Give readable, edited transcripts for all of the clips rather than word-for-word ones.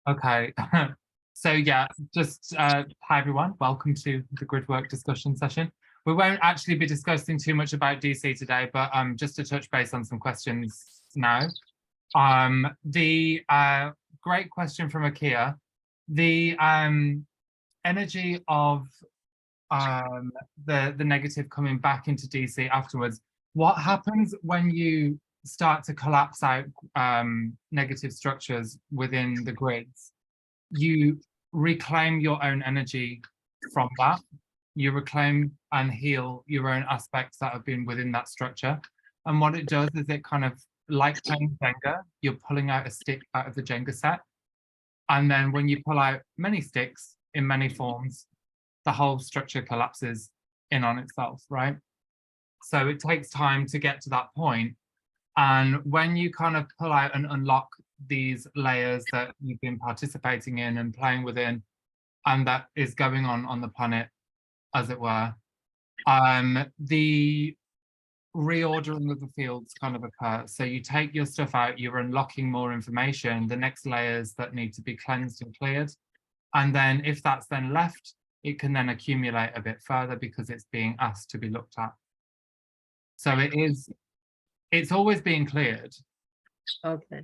Okay. So yeah, just hi everyone. Welcome to the grid work discussion session. We won't actually be discussing too much about DC today, but just to touch base on some questions now. The great question from Akia. The energy of the negative coming back into DC afterwards. What happens when you start to collapse out negative structures within the grids? You reclaim your own energy from that. You reclaim and heal your own aspects that have been within that structure. And what it does is it kind of, like playing Jenga, you're pulling out a stick out of the Jenga set. And then when you pull out many sticks in many forms, the whole structure collapses in on itself, right? So it takes time to get to that point. And when you kind of pull out and unlock these layers that you've been participating in and playing within, and that is going on the planet, as it were, the reordering of the fields kind of occur. So you take your stuff out, you're unlocking more information, the next layers that need to be cleansed and cleared. And then if that's then left, it can then accumulate a bit further because it's being asked to be looked at. So it's always being cleared. Okay.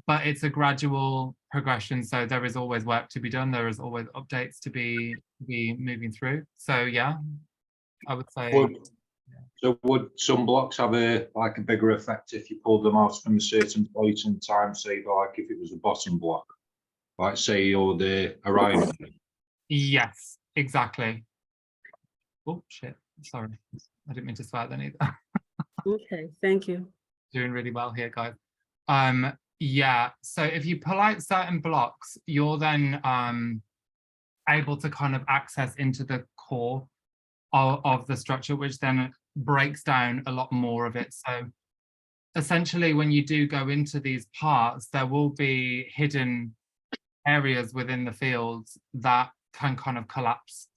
But it's a gradual progression. So there is always work to be done. There is always updates to be moving through. So yeah, I would say. So would some blocks have a bigger effect if you pulled them out from a certain point in time, say like if it was a bottom block, like say or the Orion? Yes, exactly. Oh shit, sorry. I didn't mean to swear then either. Okay, thank you. Doing really well here, guys. Yeah, so if you pull out certain blocks, you're then able to kind of access into the core of the structure, which then breaks down a lot more of it. So essentially, when you do go into these parts, there will be hidden areas within the fields that can kind of collapse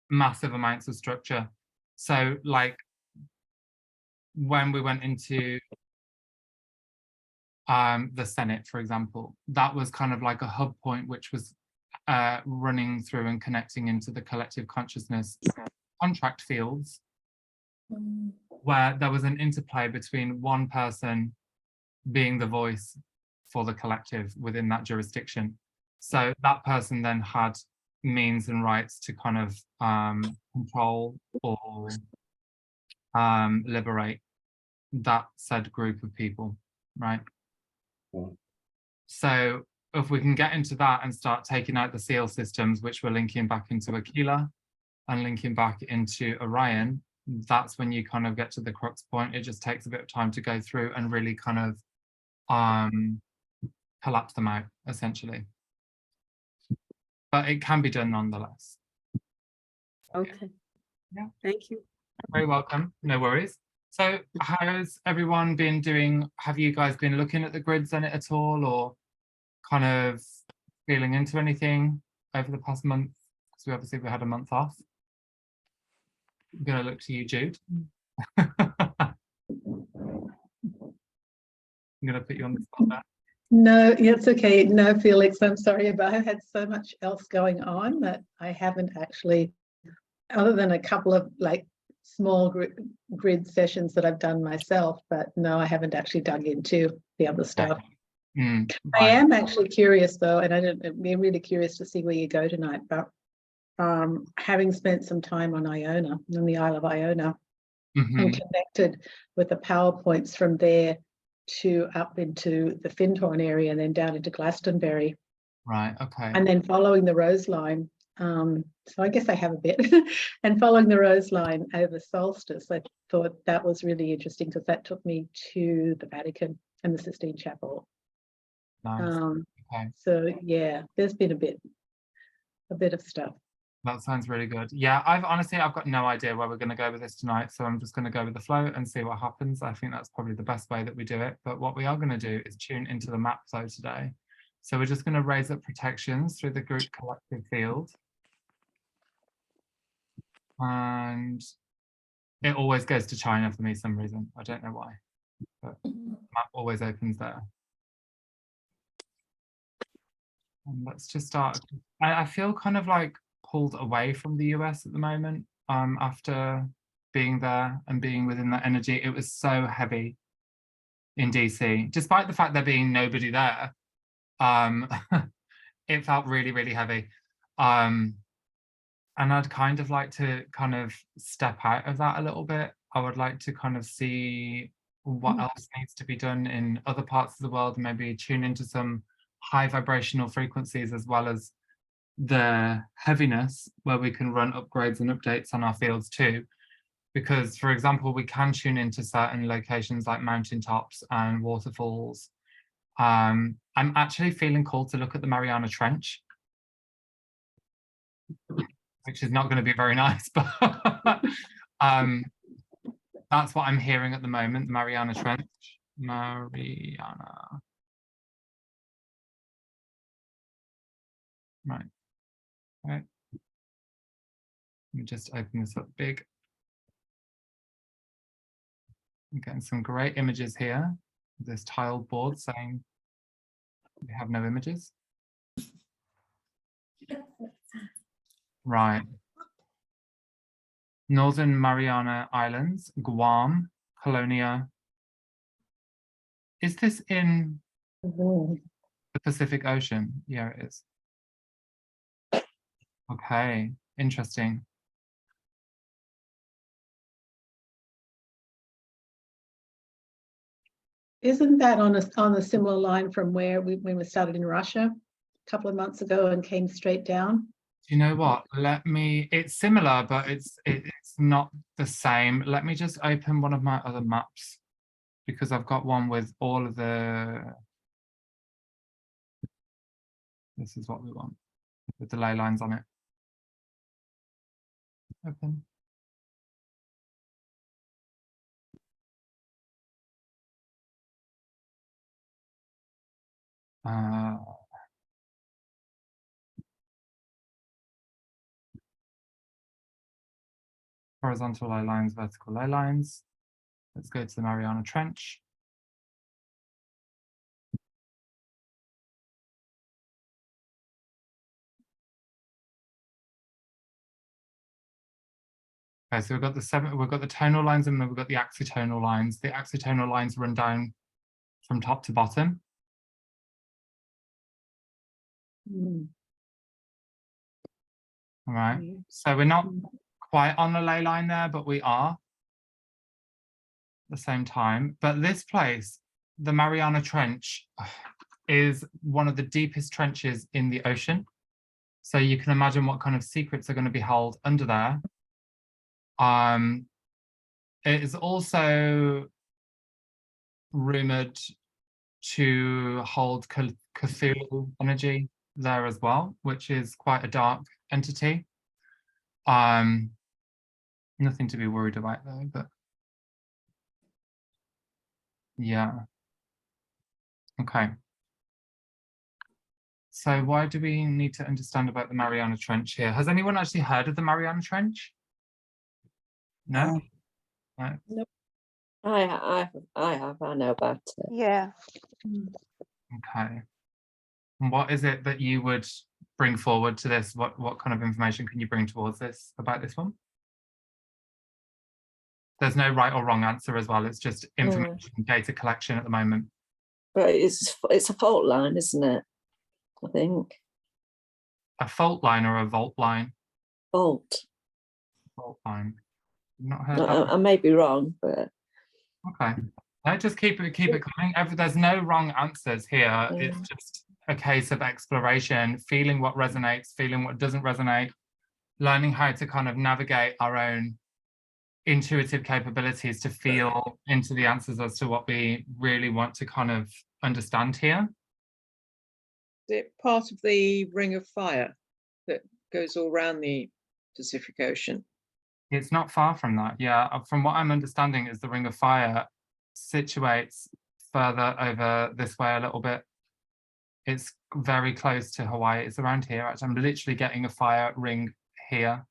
massive amounts of structure. So like when we went into the Senate, for example, that was kind of like a hub point, which was running through and connecting into the collective consciousness contract fields, where there was an interplay between one person being the voice for the collective within that jurisdiction. So that person then had means and rights to kind of control or liberate that said group of people, right? So if we can get into that and start taking out the seal systems, which we're linking back into Aquila and linking back into Orion, that's when you kind of get to the crux point. It just takes a bit of time to go through and really kind of collapse them out, essentially. But it can be done nonetheless. Okay. Yeah. Thank you. Very welcome. No worries. So how's everyone been doing? Have you guys been looking at the grids in it at all, or kind of feeling into anything over the past month? Because we obviously had a month off. I'm going to look to you, Jude. I'm going to put you on the spot there. No, it's okay. No, Felix, I'm sorry, but I had so much else going on that I haven't actually, other than a couple of like small grid sessions that I've done myself, but no, I haven't actually dug into the other stuff. Right. I am actually curious though, and I'm really curious to see where you go tonight, but having spent some time on Iona, on the Isle of Iona, and connected with the PowerPoints from there to up into the Findhorn area and then down into Glastonbury. Right, okay. And then following the Rose Line. So I guess I have a bit. And following the Rose Line over Solstice, I thought that was really interesting because that took me to the Vatican and the Sistine Chapel. Nice. Okay. So yeah, there's been a bit of stuff. That sounds really good. Yeah, I've got no idea where we're going to go with this tonight, so I'm just going to go with the flow and see what happens. I think that's probably the best way that we do it. But what we are going to do is tune into the map flow today. So we're just going to raise up protections through the group collective field. And it always goes to China for me for some reason. I don't know why, but the map always opens there. And let's just start. I feel kind of like pulled away from the US at the moment. After being there and being within that energy, it was so heavy in DC, despite the fact there being nobody there. It felt really, really heavy. And I'd kind of like to kind of step out of that a little bit. I would like to kind of see what else needs to be done in other parts of the world, maybe tune into some high vibrational frequencies as well as the heaviness, where we can run upgrades and updates on our fields too. Because, for example, we can tune into certain locations like mountaintops and waterfalls. I'm actually feeling called to look at the Mariana Trench, which is not going to be very nice, but that's what I'm hearing at the moment, the Mariana Trench. Mariana. Right. Right. Let me just open this up big. I'm getting some great images here. This tiled board saying we have no images. Right. Northern Mariana Islands, Guam, Colonia. Is this in the Pacific Ocean? Yeah, it is. Okay, interesting. Isn't that on a similar line from where when we started in Russia a couple of months ago and came straight down? Do you know what? It's similar, but it's not the same. Let me just open one of my other maps, because I've got one with all of the, this is what we want, with the ley lines on it. Open. Horizontal ley lines, vertical ley lines. Let's go to the Mariana Trench. Okay, so we've got the tonal lines, and then we've got the axitonal lines. The axitonal lines run down from top to bottom. All right, so we're not quite on the ley line there, but we are at the same time. But this place, the Mariana Trench, is one of the deepest trenches in the ocean. So you can imagine what kind of secrets are going to be held under there. It is also rumored to hold Cthulhu energy there as well, which is quite a dark entity. Nothing to be worried about though, but yeah. Okay. So why do we need to understand about the Mariana Trench here? Has anyone actually heard of the Mariana Trench? No? No. Nope. I know about it. Yeah. Okay. And what is it that you would bring forward to this? What kind of information can you bring towards this about this one? There's no right or wrong answer as well. It's just information, data collection at the moment. But it's a fault line, isn't it? I think. A fault line or a vault line? Fault. Fault line. Not heard that. I may be wrong, but okay. No, just keep it coming. There's no wrong answers here. It's just a case of exploration, feeling what resonates, feeling what doesn't resonate, learning how to kind of navigate our own intuitive capabilities to feel into the answers as to what we really want to kind of understand here. Is it part of the Ring of Fire that goes all around the Pacific Ocean? It's not far from that. Yeah, from what I'm understanding is the Ring of Fire situates further over this way a little bit. It's very close to Hawaii. It's around here. Actually, I'm literally getting a fire ring here.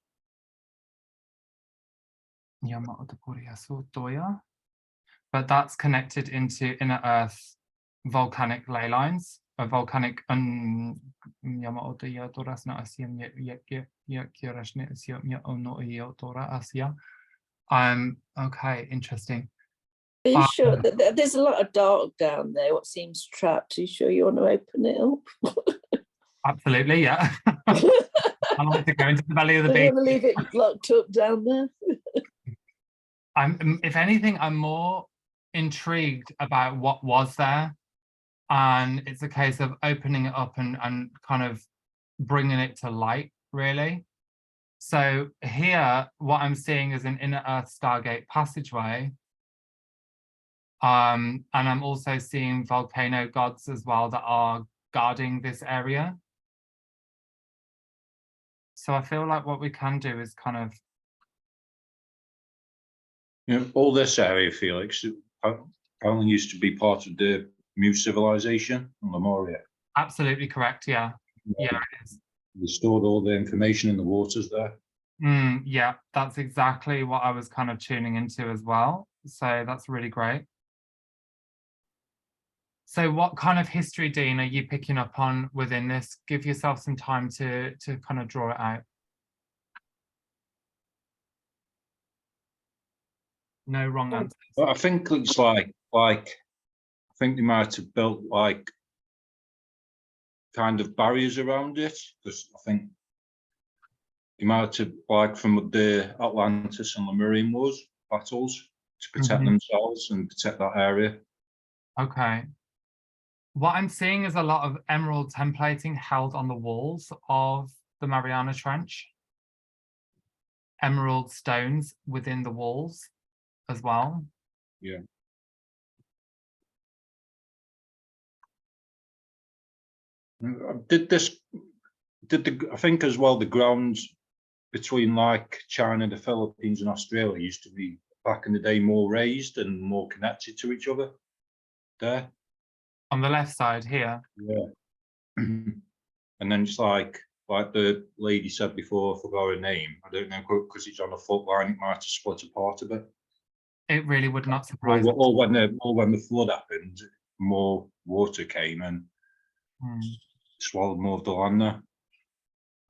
But that's connected into inner earth volcanic ley lines. a volcanic okay, interesting. Are you sure that there's a lot of dark down there? What seems trapped? Are you sure you want to open it up? Absolutely, yeah. I like to go into the belly of the I beast. don't leave it locked up down there. If anything, I'm more intrigued about what was there, and it's a case of opening it up and kind of bringing it to light, really. So here, what I'm seeing is an inner Earth Stargate passageway. And I'm also seeing volcano gods as well that are guarding this area. So I feel like what we can do is kind of, All this area, Felix, apparently used to be part of the Mu civilization in Lemuria. absolutely correct, yeah. Yeah, it is. They stored all the information in the waters there. Yeah, that's exactly what I was kind of tuning into as well. So that's really great. So what kind of history, Dean, are you picking up on within this? Give yourself some time to kind of draw it out. No wrong answers. But I think it's like I think they might have built like kind of barriers around it, because I think they might have, like from the Atlantis and Lemurian wars battles, to protect themselves and protect that area. Okay. What I'm seeing is a lot of emerald templating held on the walls of the Mariana Trench. Emerald stones within the walls as well. Yeah. I think as well, the grounds between like China, the Philippines and Australia used to be back in the day more raised and more connected to each other there. On the left side here. Yeah. And then just like the lady said before, I forgot her name. I don't know, because it's on a fault line, it might have split apart a bit. It really would not surprise me. Or when the flood happened, more water came and swallowed more of the land there.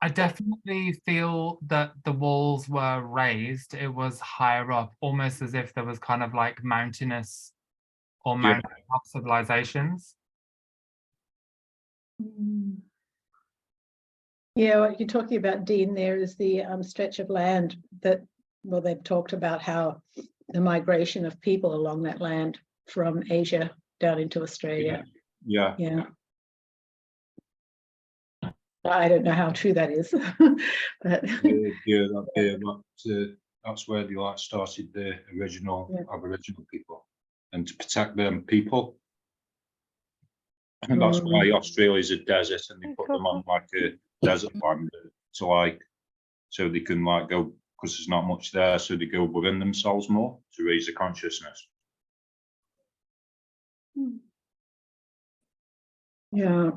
I definitely feel that the walls were raised. It was higher up, almost as if there was kind of like mountainous or mountaintop civilizations. Yeah, what you're talking about, Dean, there is the stretch of land that, well, they've talked about how the migration of people along that land from Asia down into Australia. Yeah. Yeah. I don't know how true that is, but That's where they like started the original Aboriginal people, and to protect them people. And that's why Australia's a desert, and they put them on like a desert land to like, so they can like go, because there's not much there, so they go within themselves more to raise the consciousness. Yeah.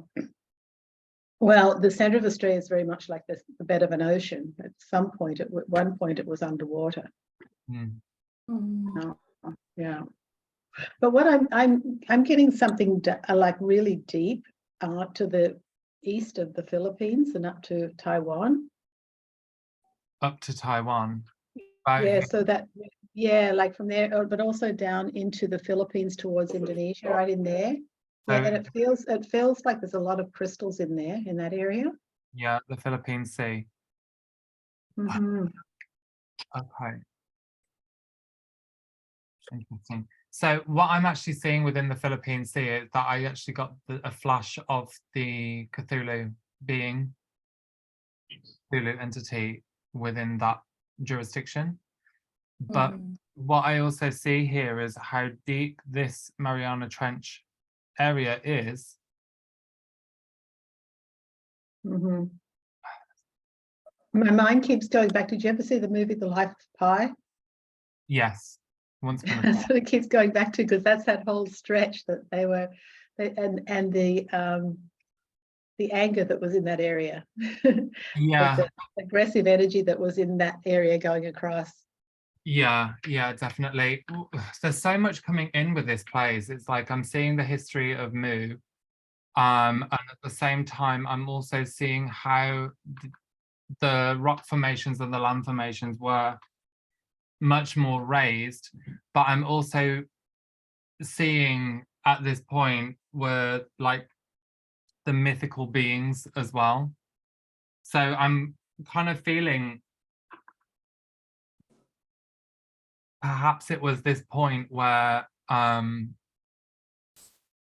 Well, the centre of Australia is very much like the bed of an ocean. At some point, at one point, it was underwater. Yeah. But what I'm getting something like really deep to the east of the Philippines and up to Taiwan. Up to Taiwan. Yeah, so that, like from there, but also down into the Philippines towards Indonesia, right in there. Yeah, and it feels like there's a lot of crystals in there, in that area. Yeah, the Philippine Sea. Okay. Interesting. So what I'm actually seeing within the Philippine Sea is that I actually got a flash of the Cthulhu being, Cthulhu entity within that jurisdiction. But what I also see here is how deep this Mariana Trench area is. My mind keeps going back. Did you ever see the movie The Life of Pi? Yes. Once upon a time. So it keeps going back to, because that's that whole stretch that they were, and the anger that was in that area. Yeah. The aggressive energy that was in that area going across. Yeah, definitely. There's so much coming in with this place. It's like I'm seeing the history of Mu, And at the same time, I'm also seeing how the rock formations and the land formations were much more raised, but I'm also seeing at this point were like the mythical beings as well. So I'm kind of feeling perhaps it was this point where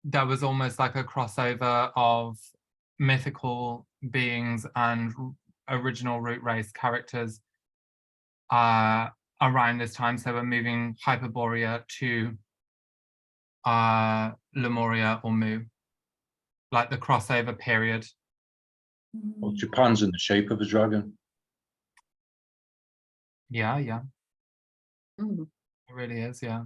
there was almost like a crossover of mythical beings and original root race characters around this time. So we're moving Hyperborea to Lemuria or Mu, like the crossover period. Well, Japan's in the shape of a dragon. Yeah, yeah, Mm. it really is, yeah.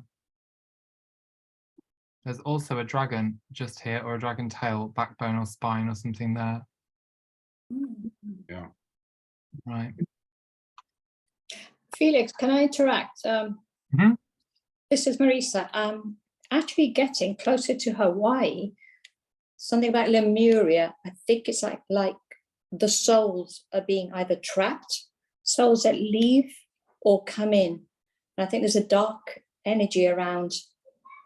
There's also a dragon just here, or a dragon tail, backbone or spine or something there. Yeah. Right. Felix, can I interact? Mhm. This is Marisa. I'm actually getting closer to Hawaii. Something about Lemuria. I think it's like the souls are being either trapped, souls that leave or come in. And I think there's a dark energy around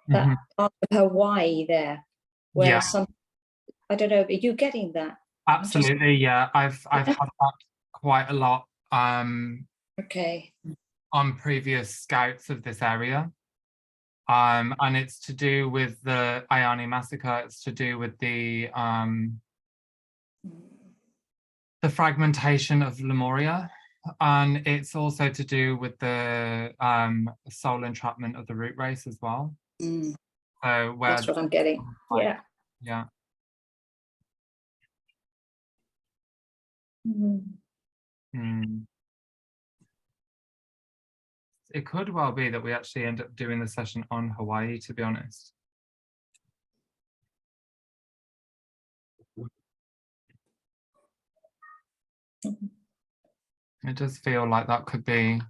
that Mhm. part of Hawaii there, where Yeah. some, I don't know, are you getting that? Absolutely, yeah. I've had that quite a lot Okay. on previous scouts of this area. And it's to do with the Ayani massacre. It's to do with the fragmentation of Lemuria, and it's also to do with the soul entrapment of the root race as well. Mm, So where that's what I'm getting. Yeah. yeah. Mm. Mm. It could well be that we actually end up doing the session on Hawaii, to be honest. It does feel like that could be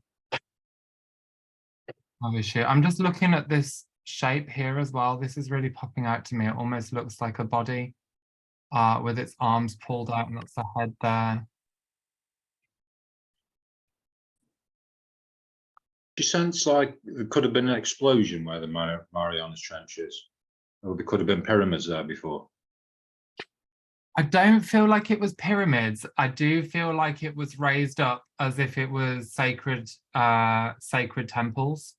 an issue. I'm just looking at this shape here as well. This is really popping out to me. It almost looks like a body with its arms pulled out, and that's the head there. Do you sense like there could have been an explosion where the Marianas Trench is? Or there could have been pyramids there before? I don't feel like it was pyramids. I do feel like it was raised up as if it was sacred temples.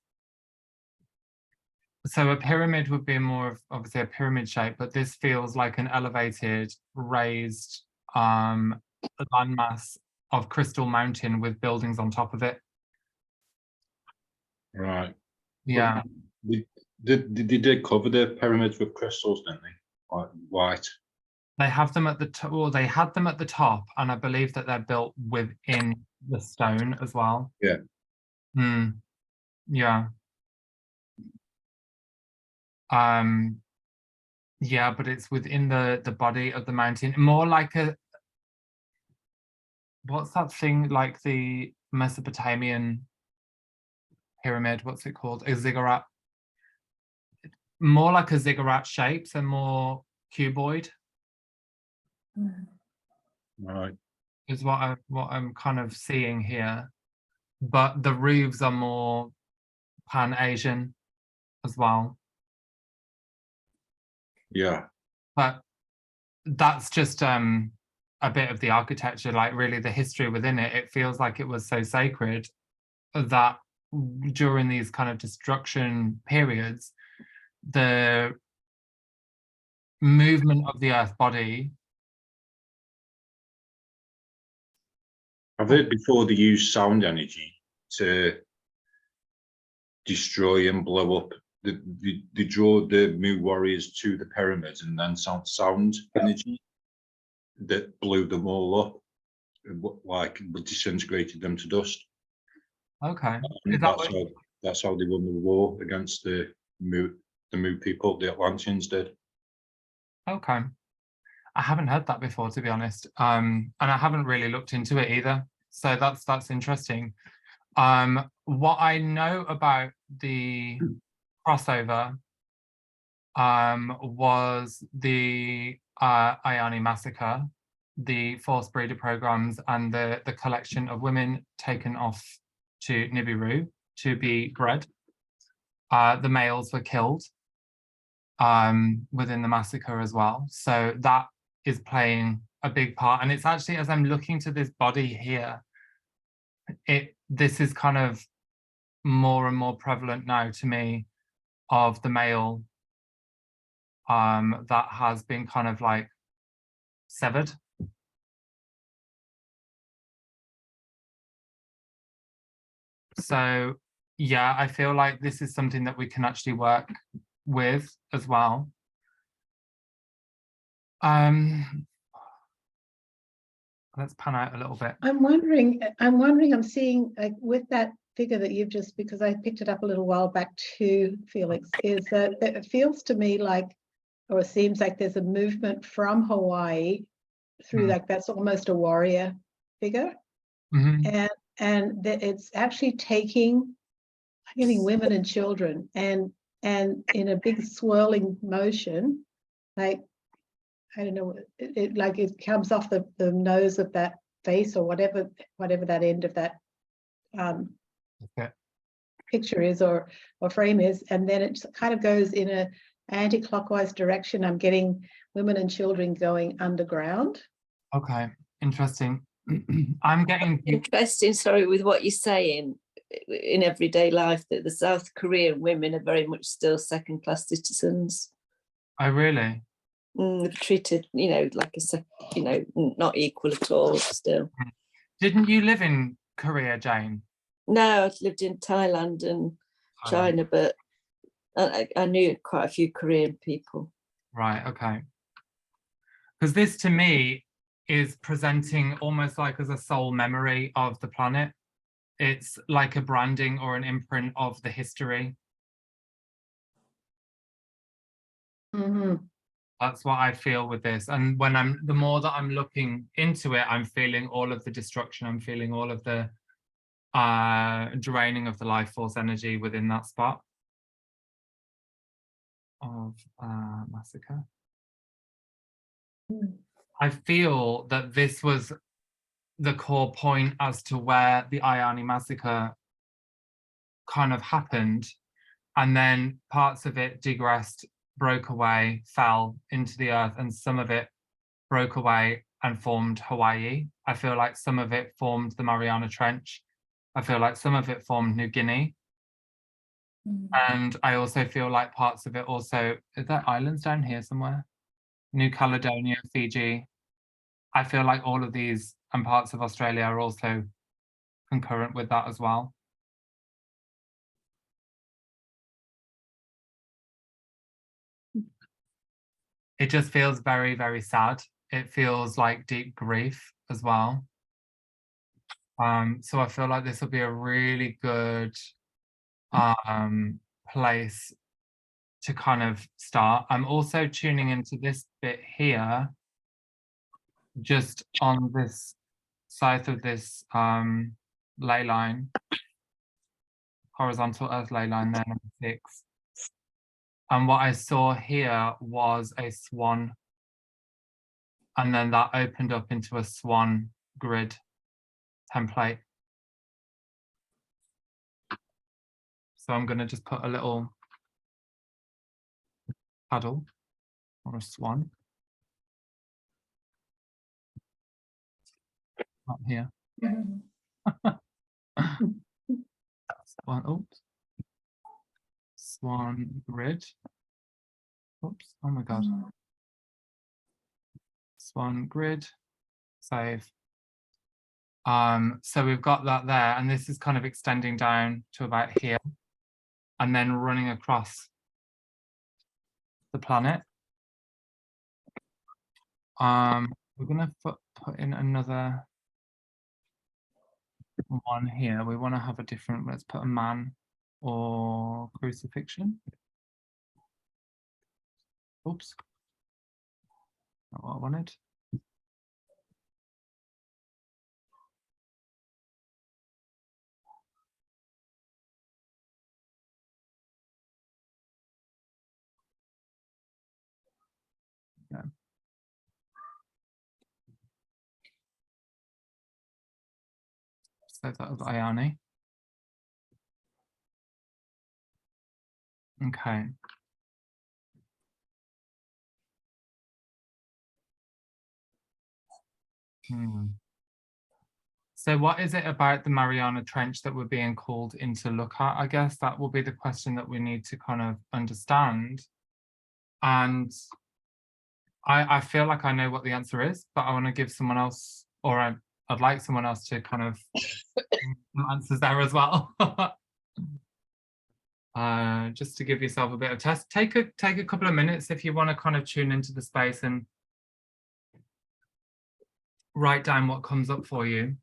So a pyramid would be more of obviously a pyramid shape, but this feels like an elevated, raised landmass of Crystal Mountain with buildings on top of it. Right. Yeah. They did cover the pyramids with crystals, didn't they? Like white. They have them at the top, or they had them at the top, and I believe that they're built within the stone as well. Yeah. Yeah. Yeah, but it's within the body of the mountain, more like a, what's that thing, like the Mesopotamian pyramid, what's it called? A ziggurat. More like a ziggurat shape, so more cuboid. Right. Is what I'm kind of seeing here. But the roofs are more Pan-Asian as well. Yeah. But that's just a bit of the architecture, like really the history within it. It feels like it was so sacred that during these kind of destruction periods, the movement of the earth body. I've heard before they use sound energy to destroy and blow up. They draw the Mu warriors to the pyramids and then sound energy that blew them all up, like disintegrated them to dust. Okay. And that's how they won the war against the Mu people. The Atlanteans did. Okay. I haven't heard that before, to be honest. And I haven't really looked into it either. So that's interesting. What I know about the crossover was the Iani massacre, the forced breeder programs and the collection of women taken off to Nibiru to be bred. The males were killed within the massacre as well. So that is playing a big part. And it's actually, as I'm looking to this body here, this is kind of more and more prevalent now to me, of the male that has been kind of like severed. So yeah, I feel like this is something that we can actually work with as well. Let's pan out a little bit. I'm wondering, I'm seeing like with that figure that you've just, because I picked it up a little while back too, Felix, is that it feels to me like, or it seems like there's a movement from Hawaii through like, that's almost a warrior figure. And that it's actually getting women and children and in a big swirling motion, like, I don't know, it like it comes off the nose of that face or whatever that end of that picture is or frame is, and then it kind of goes in a anti-clockwise direction. I'm getting women and children going underground. Okay, interesting. I'm getting interesting, sorry, with what you're saying in everyday life, that the South Korean women are very much still second-class citizens. Oh, really? Treated, like not equal at all still. Didn't you live in Korea, Jane? No, I've lived in Thailand and China, but I knew quite a few Korean people. Right, okay. Because this to me is presenting almost like as a soul memory of the planet. It's like a branding or an imprint of the history. That's what I feel with this. And when the more that I'm looking into it, I'm feeling all of the destruction. I'm feeling all of the draining of the life force energy within that spot of massacre. I feel that this was the core point as to where the Iani massacre kind of happened, and then parts of it digressed, broke away, fell into the earth, and some of it broke away and formed Hawaii. I feel like some of it formed the Mariana Trench. I feel like some of it formed New Guinea. And I also feel like parts of it also, is there islands down here somewhere? New Caledonia, Fiji. I feel like all of these and parts of Australia are also concurrent with that as well. It just feels very, very sad. It feels like deep grief as well. So I feel like this will be a really good place to kind of start. I'm also tuning into this bit here, just on this side of this ley line, horizontal earth ley line there, number 6. And what I saw here was a swan, and then that opened up into a swan grid template. So I'm going to just put a little paddle or a swan up here. Swan, oops. Swan grid. Oops, oh my God. Swan grid, save. So we've got that there, and this is kind of extending down to about here and then running across the planet. We're gonna put in another one here. We want to have a different, let's put a man or crucifixion. Oops, not what I wanted. Yeah. So that was Ayani. Okay. So what is it about the Mariana Trench that we're being called in to look at? I guess that will be the question that we need to kind of understand. And I feel like I know what the answer is, but I want to give someone else, or I'd like someone else to kind of some answers there as well. Just to give yourself a bit of test. Take a couple of minutes if you want to kind of tune into the space and write down what comes up for you.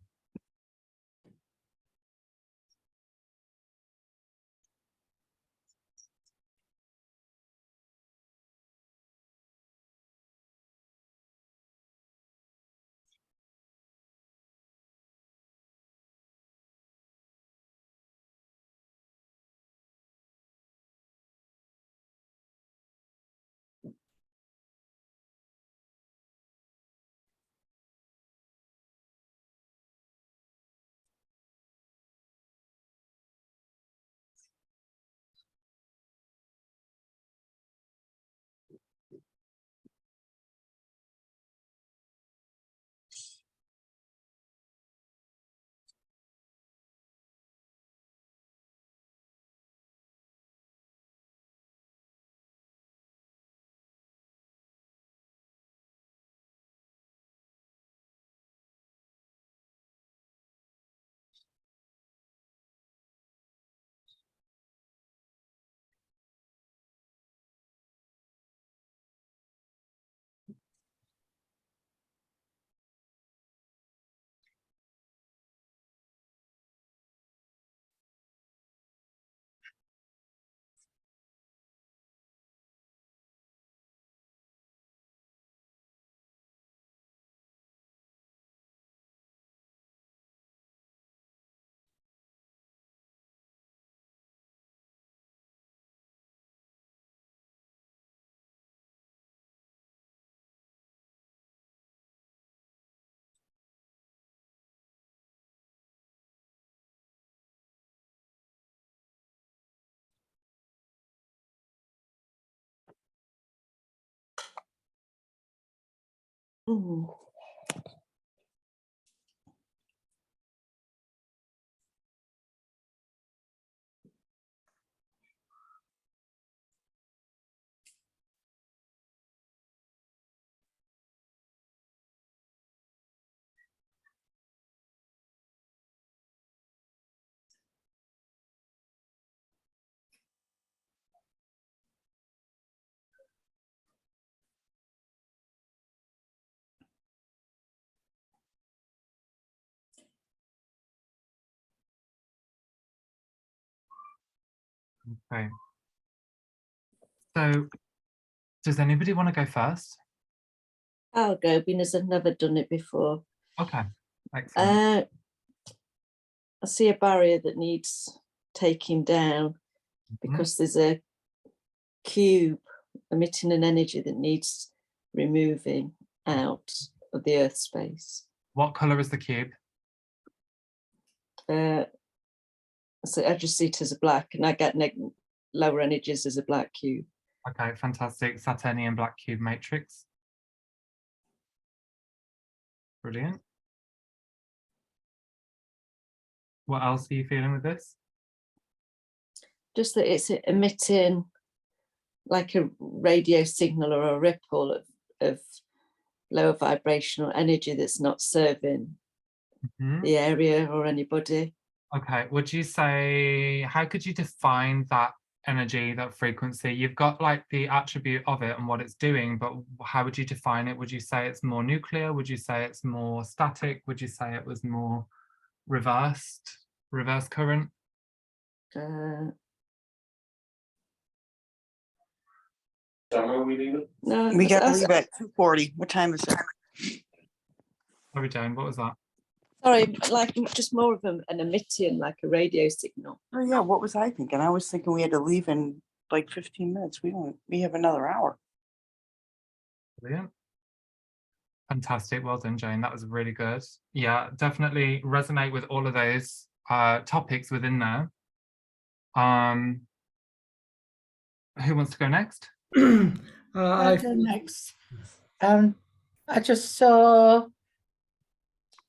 Mm. Okay. So does anybody want to go first? I'll go, because I've never done it before. Okay, excellent. I see a barrier that needs taking down because there's a cube emitting an energy that needs removing out of the earth space. What color is the cube? So I just see it as a black, and I get lower energies as a black cube. Okay, fantastic. Saturnian black cube matrix. Brilliant. What else are you feeling with this? Just that it's emitting like a radio signal or a ripple of lower vibrational energy that's not serving the area or anybody. Okay, would you say, how could you define that energy, that frequency? You've got like the attribute of it and what it's doing, but how would you define it? Would you say it's more nuclear? Would you say it's more static? Would you say it was more reverse current? No, We got to leave at 2:40. What time is it? Sorry, Jane, what was that? sorry, like just more of an emitting, like a radio signal. Oh yeah, what was I thinking? I was thinking we had to leave in like 15 minutes. We have another hour. Brilliant. Fantastic. Well done, Jane. That was really good. Yeah, definitely resonate with all of those topics within there. Who wants to go next? I'll go next. I just saw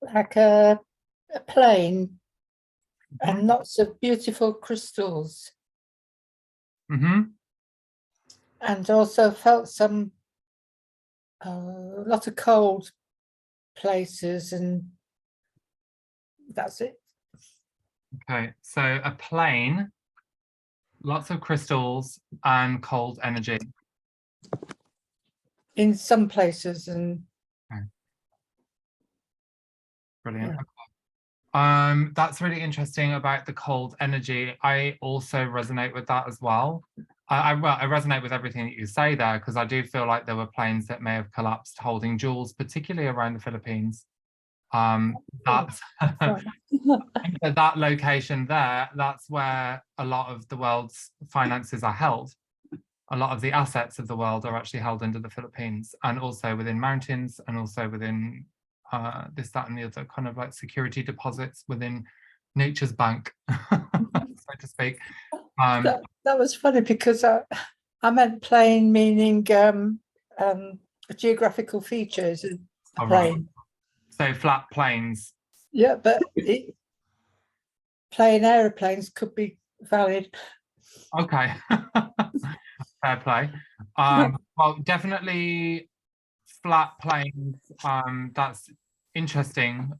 like a plane and lots of beautiful crystals, Mm-hmm. and also felt some a lot of cold places, and that's it. Okay, so a plane, lots of crystals and cold energy. In some places, and Brilliant. Yeah. Okay. That's really interesting about the cold energy. I also resonate with that as well. I resonate with everything that you say there, because I do feel like there were planes that may have collapsed holding jewels, particularly around the Philippines. That's that location there, that's where a lot of the world's finances are held. A lot of the assets of the world are actually held under the Philippines, and also within mountains, and also within this, that, and the other kind of like security deposits within nature's bank, so to speak. that was funny because I meant plane meaning geographical features of the Oh, right. plane. So flat planes. Yeah, but plane aeroplanes could be valid. Okay. Fair play. Well, definitely flat planes. That's interesting.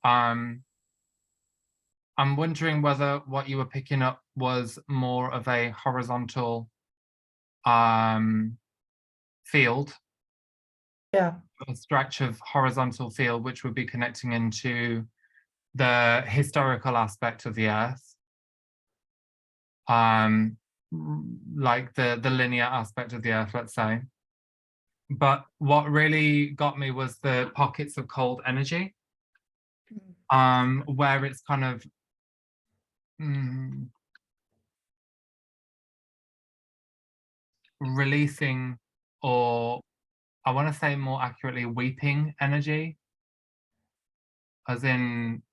I'm wondering whether what you were picking up was more of a horizontal field. Yeah. A stretch of horizontal field, which would be connecting into the historical aspect of the Earth. Like the linear aspect of the Earth, let's say. But what really got me was the pockets of cold energy, where it's kind of releasing, or I want to say more accurately, weeping energy, as in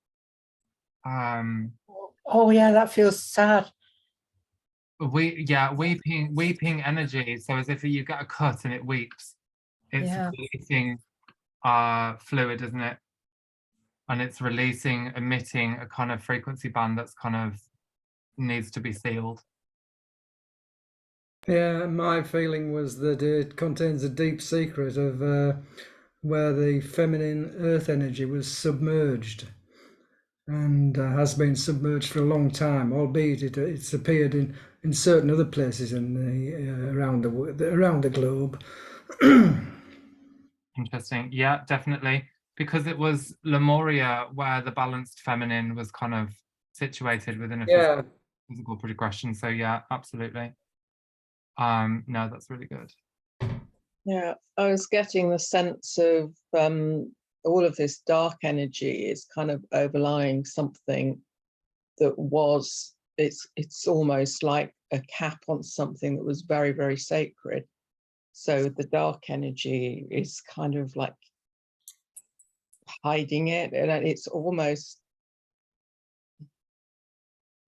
Oh yeah, that feels sad. weeping energy. So as if you get a cut and it weeps. It's releasing fluid, isn't it? And it's releasing, emitting a kind of frequency band that's kind of needs to be sealed. Yeah, my feeling was that it contains a deep secret of where the feminine earth energy was submerged, and has been submerged for a long time, albeit it's appeared in certain other places in the around the globe. Interesting. Yeah, definitely. Because it was Lemuria where the balanced feminine was kind of situated within a physical progression. So yeah, absolutely. No, that's really good. Yeah, I was getting the sense of all of this dark energy is kind of overlying something that was, it's almost like a cap on something that was very, very sacred. So the dark energy is kind of like hiding it, and it's almost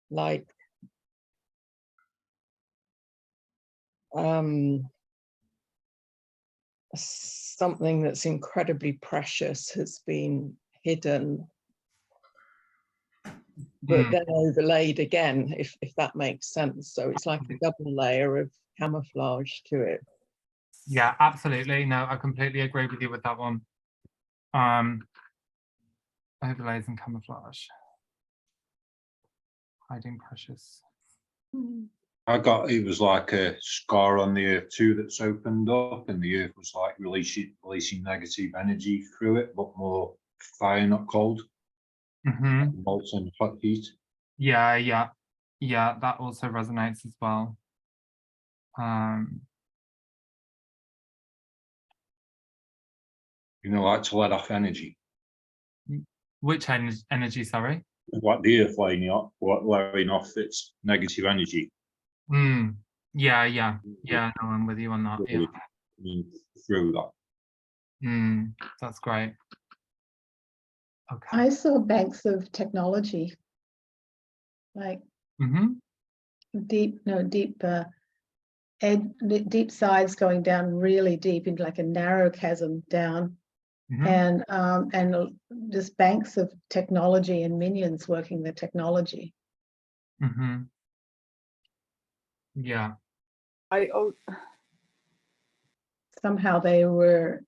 like something that's incredibly precious has been hidden, but then overlaid again, if that makes sense. So it's like a double layer of camouflage to it. Yeah, absolutely. No, I completely agree with you with that one. Overlays and camouflage. Hiding precious. It was like a scar on the earth too that's opened up, and the earth was like releasing negative energy through it, but more fire, not cold. Molten hot heat. Yeah, that also resonates as well. You know, like to let off energy. Which energy, sorry? Like the earth letting off its negative energy. Yeah, no, I'm with you on that. Yeah. Through that. That's great. Okay. I saw banks of technology, like deep, no, deep, deep sides going down really deep into like a narrow chasm down, and just banks of technology and minions working the technology. Yeah. Somehow they were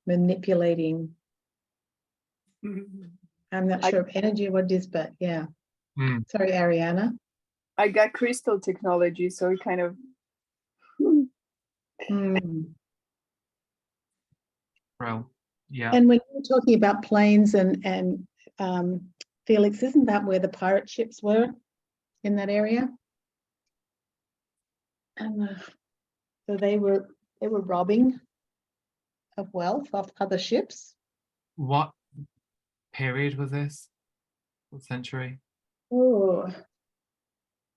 manipulating. I'm not sure of energy what it is, but yeah. Sorry, Ariana. I got crystal technology, so it kind of. Well, yeah. And when you were talking about planes and Felix, isn't that where the pirate ships were in that area? And so they were robbing of wealth off other ships. What period was this? What century? Oh,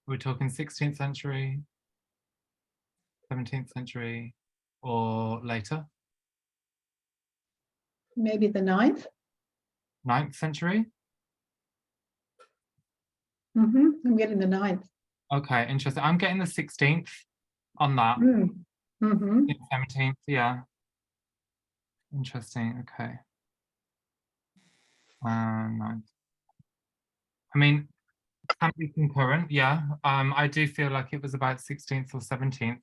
We're talking 16th century, 17th century, or later? maybe the 9th. 9th century? I'm getting the 9th. Okay, interesting. I'm getting the 16th on that. 17th, yeah. Interesting, okay. 9th. I mean, can be concurrent, yeah. I do feel like it was about 16th or 17th,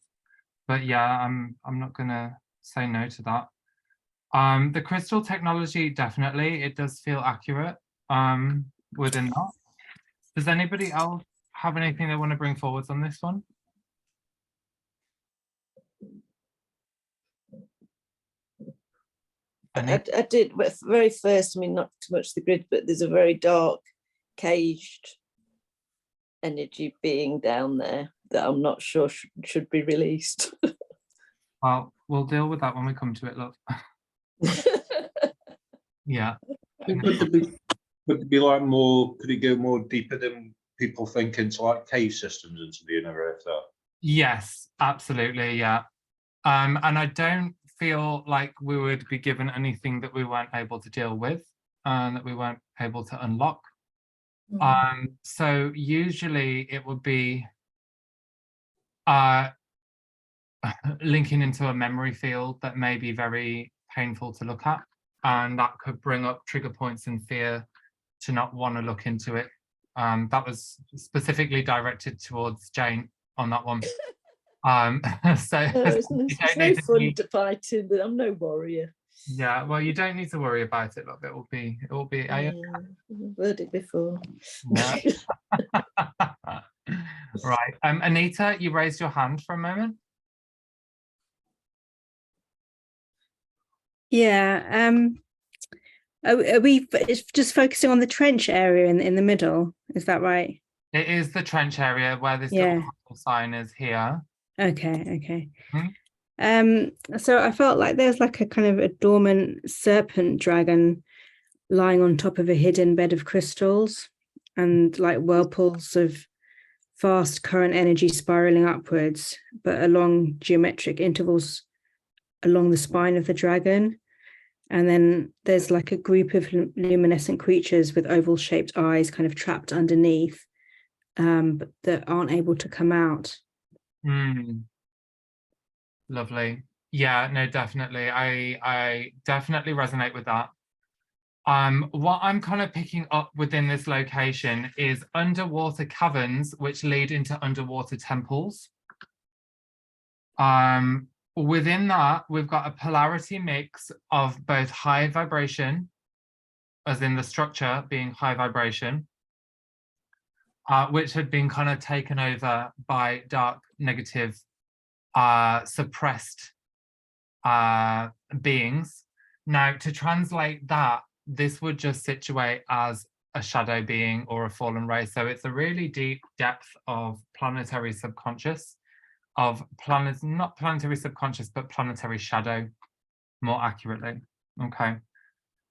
but yeah, I'm not gonna say no to that. The crystal technology, definitely, it does feel accurate within that. Does anybody else have anything they want to bring forwards on this one? I did very first, I mean, not too much the grid, but there's a very dark caged energy being down there that I'm not sure should be released. Well, we'll deal with that when we come to it, look. Yeah. Could it be like more, could it go more deeper than people think into like cave systems into the inner earth though? Yes, absolutely, yeah. And I don't feel like we would be given anything that we weren't able to deal with and that we weren't able to unlock. So usually it would be linking into a memory field that may be very painful to look at, and that could bring up trigger points and fear to not want to look into it. That was specifically directed towards Jane on that one. So it's no fun to fight in, but I'm no warrior. Yeah, well, you don't need to worry about it. Look, it will be I've heard it before. Yeah. Right. Anita, you raised your hand for a moment. Yeah. Are we just focusing on the trench area in the middle? Is that right? It is the trench area where this little sign is here. Okay. So I felt like there's like a kind of a dormant serpent dragon lying on top of a hidden bed of crystals, and like whirlpools of fast current energy spiraling upwards, but along geometric intervals along the spine of the dragon. And then there's like a group of luminescent creatures with oval shaped eyes kind of trapped underneath, but that aren't able to come out. Lovely. Yeah, no, definitely. I definitely resonate with that. What I'm kind of picking up within this location is underwater caverns which lead into underwater temples. Within that, we've got a polarity mix of both high vibration, as in the structure being high vibration, which had been kind of taken over by dark, negative, suppressed beings. Now, to translate that, this would just situate as a shadow being or a fallen race. So it's a really deep depth of planetary subconscious, of planets, not planetary subconscious, but planetary shadow, more accurately. Okay.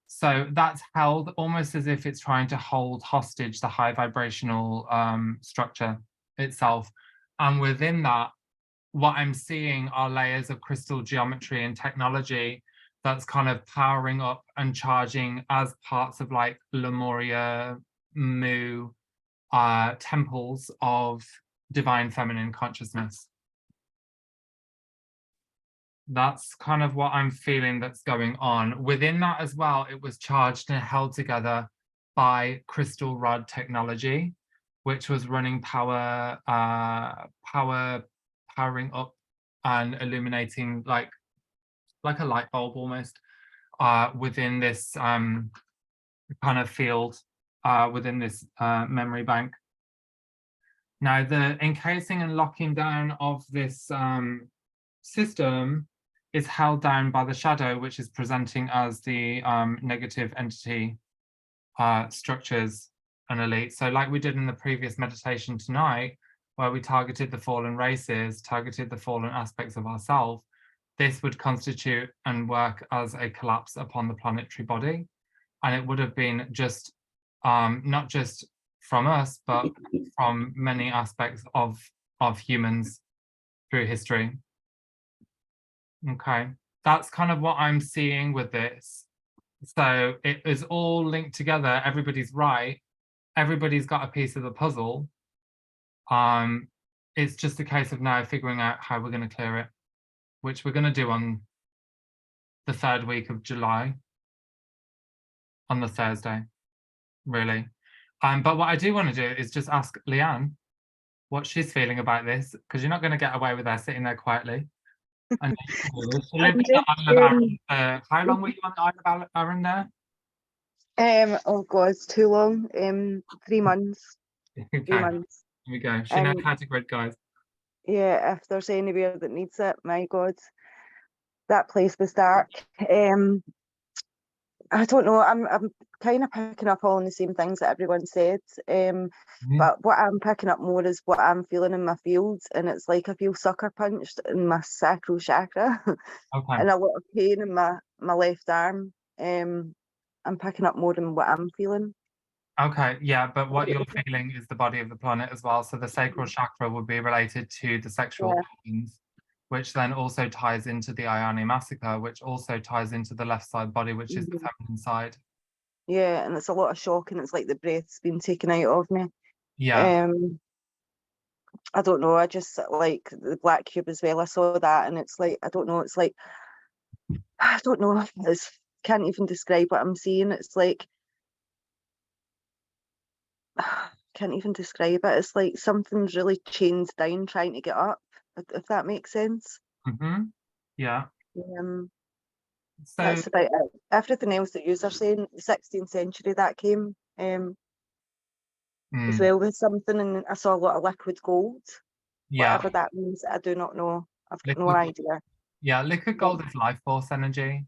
So that's held almost as if it's trying to hold hostage the high vibrational structure itself. And within that, what I'm seeing are layers of crystal geometry and technology that's kind of powering up and charging as parts of like Lemuria, Mu, temples of divine feminine consciousness. That's kind of what I'm feeling that's going on. Within that as well, it was charged and held together by crystal rod technology, which was running powering up and illuminating like a light bulb almost within this kind of field within this memory bank. Now, the encasing and locking down of this system is held down by the shadow, which is presenting as the negative entity structures and elite. So like we did in the previous meditation tonight, where we targeted the fallen races, targeted the fallen aspects of ourselves, this would constitute and work as a collapse upon the planetary body. And it would have been just, not just from us, but from many aspects of humans through history. Okay, that's kind of what I'm seeing with this. So it is all linked together. Everybody's right. Everybody's got a piece of the puzzle. It's just a case of now figuring out how we're going to clear it, which we're going to do on the 3rd week of July, on the Thursday, really. But what I do want to do is just ask Leanne what she's feeling about this, because you're not going to get away with her sitting there quietly. And she lived on the Isle of Arran. How long were you on the Isle of Arran there? Oh god, it's too long. 3 months. Okay. 3 months. Here we go. She knows how to grid, guys. Yeah, if there's anywhere that needs it, my god, that place was dark. I don't know. I'm kind of picking up all on the same things that everyone said. But what I'm picking up more is what I'm feeling in my fields, and it's like I feel sucker punched in my sacral chakra, and a lot of pain in my left arm. I'm picking up more than what I'm feeling. Okay, yeah, but what you're feeling is the body of the planet as well. So the sacral chakra would be related to the sexual organs, which then also ties into the Ayani massacre, which also ties into the left side body, which is the feminine side. Yeah, and it's a lot of shock, and it's like the breath's been taken out of me. Yeah. I don't know. I just like the black cube as well. I saw that, and it's like I don't know. It's like I don't know. Can't even describe what I'm seeing. It's like can't even describe it. It's like something's really chained down trying to get up, if that makes sense. Yeah. So that's about it. Everything else that you are saying, the 16th century, that came as well with something, and I saw a lot of liquid gold. Yeah. Whatever that means, I do not know. I've got no idea. Yeah, liquid gold is life force energy.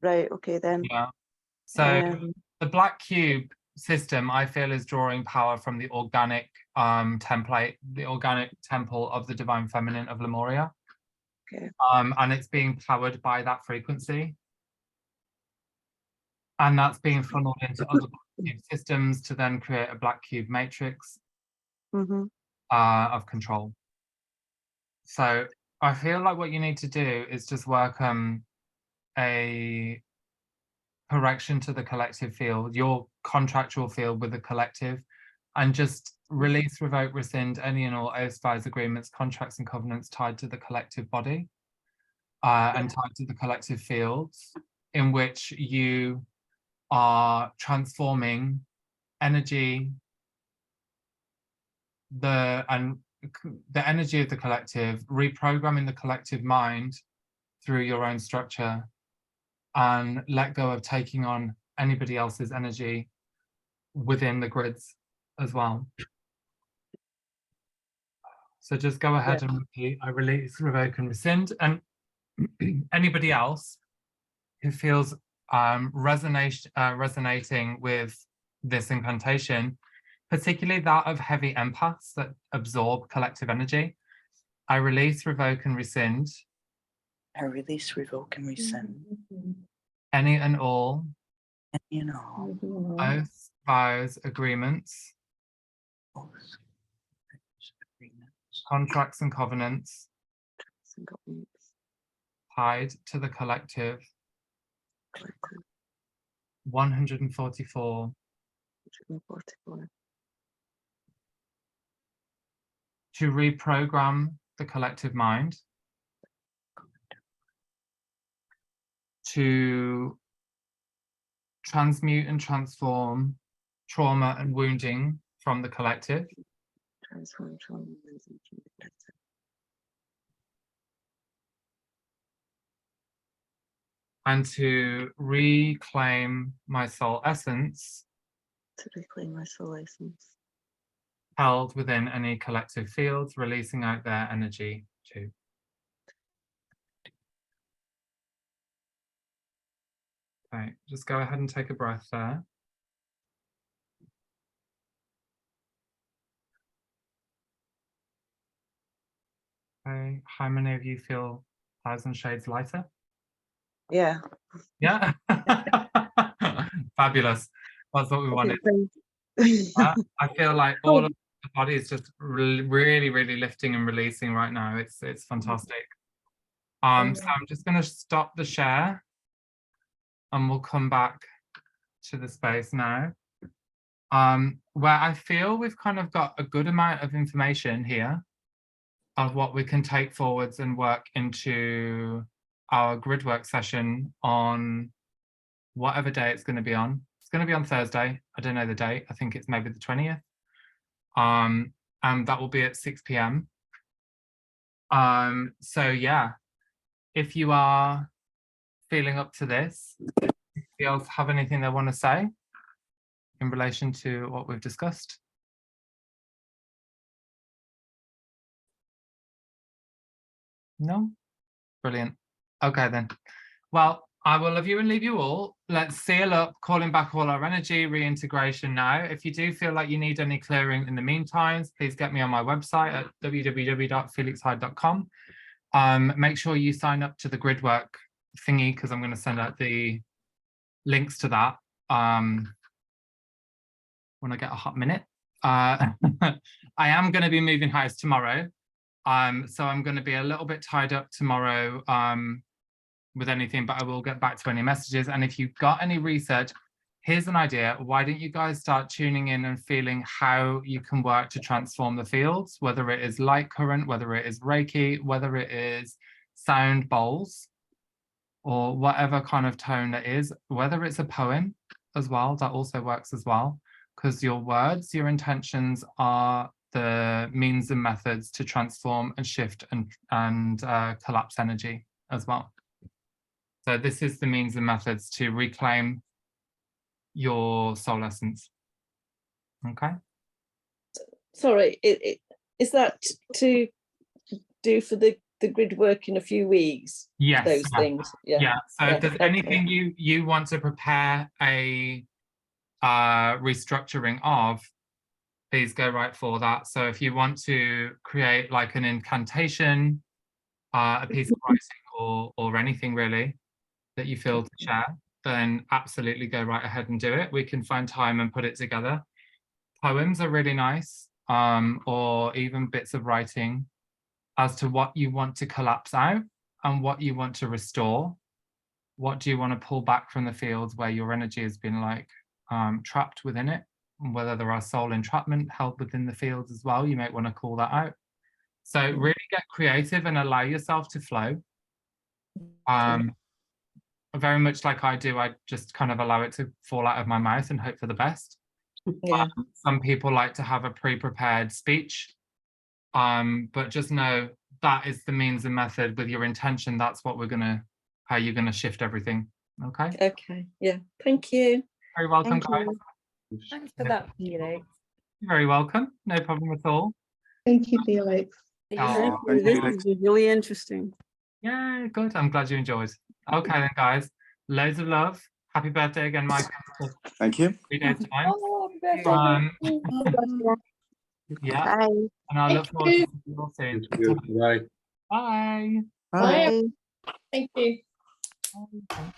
Right, okay then. Yeah. So the black cube system, I feel, is drawing power from the organic template, the organic temple of the divine feminine of Lemuria. Okay. And it's being powered by that frequency. And that's being funneled into other black cube systems to then create a black cube matrix of control. So I feel like what you need to do is just work a correction to the collective field, your contractual field with the collective, and just release, revoke, rescind any and all oaths, vows, agreements, contracts and covenants tied to the collective body and tied to the collective fields, in which you are transforming energy, the energy of the collective, reprogramming the collective mind through your own structure, and let go of taking on anybody else's energy within the grids as well. So just go ahead and repeat, I release, revoke and rescind. And anybody else who feels resonating with this incantation, particularly that of heavy empaths that absorb collective energy, I release, revoke and rescind. I release, revoke, and rescind Any and all oaths, vows, agreements, contracts and covenants tied to the collective 144 144. to reprogram the collective mind, to transmute and transform trauma and wounding from the collective, Transform trauma. and to reclaim my soul essence To reclaim my soul essence. held within any collective fields, releasing out their energy too. Okay, just go ahead and take a breath there. Okay, how many of you feel 1,000 shades lighter? Yeah. Yeah. Fabulous. That's what we wanted. I feel like all of the body is just really, really lifting and releasing right now. It's fantastic. So I'm just going to stop the share and we'll come back to the space now. Where I feel we've kind of got a good amount of information here of what we can take forwards and work into our grid work session on whatever day it's going to be on. It's going to be on Thursday. I don't know the date. I think it's maybe the 20th. And that will be at 6 p.m. So yeah, if you are feeling up to this, anybody else have anything they want to say in relation to what we've discussed? No? Brilliant. Okay then. Well, I will love you and leave you all. Let's seal up, calling back all our energy, reintegration now. If you do feel like you need any clearing in the meantime, please get me on my website at www.felixhyde.com. Make sure you sign up to the grid work thingy because I'm going to send out the links to that when I get a hot minute. I am going to be moving house tomorrow. So I'm going to be a little bit tied up tomorrow with anything, but I will get back to any messages. And if you've got any research, here's an idea. Why don't you guys start tuning in and feeling how you can work to transform the fields, whether it is light current, whether it is Reiki, whether it is sound bowls, or whatever kind of tone it is, whether it's a poem as well, that also works as well, because your words, your intentions are the means and methods to transform and shift and collapse energy as well. So this is the means and methods to reclaim your soul essence. Okay. Sorry, is that to do for the grid work in a few weeks? Yes. Those things. Yeah. So if there's anything you want to prepare a restructuring of, please go right for that. So if you want to create like an incantation, a piece of writing or anything really that you feel to share, then absolutely go right ahead and do it. We can find time and put it together. Poems are really nice, or even bits of writing as to what you want to collapse out and what you want to restore. What do you want to pull back from the fields where your energy has been like trapped within it? Whether there are soul entrapment held within the fields as well, you might want to call that out. So really get creative and allow yourself to flow. Very much like I do, I just kind of allow it to fall out of my mouth and hope for the best. Yeah. Some people like to have a pre-prepared speech, but just know that is the means and method with your intention. That's what how you're gonna shift everything. Okay. Okay. Yeah. Thank you. Very welcome, guys. Thanks for that, Felix. You're very welcome. No problem at all. Thank you, Felix. Oh, This is really interesting. yeah, good. I'm glad you enjoyed. Okay then, guys. Loads of love. Happy birthday again, Mike. Thank you. 3 days time. Oh, happy birthday. Yeah. Bye. And I look forward to seeing you all soon. Bye. Bye. Bye. Thank you. Bye.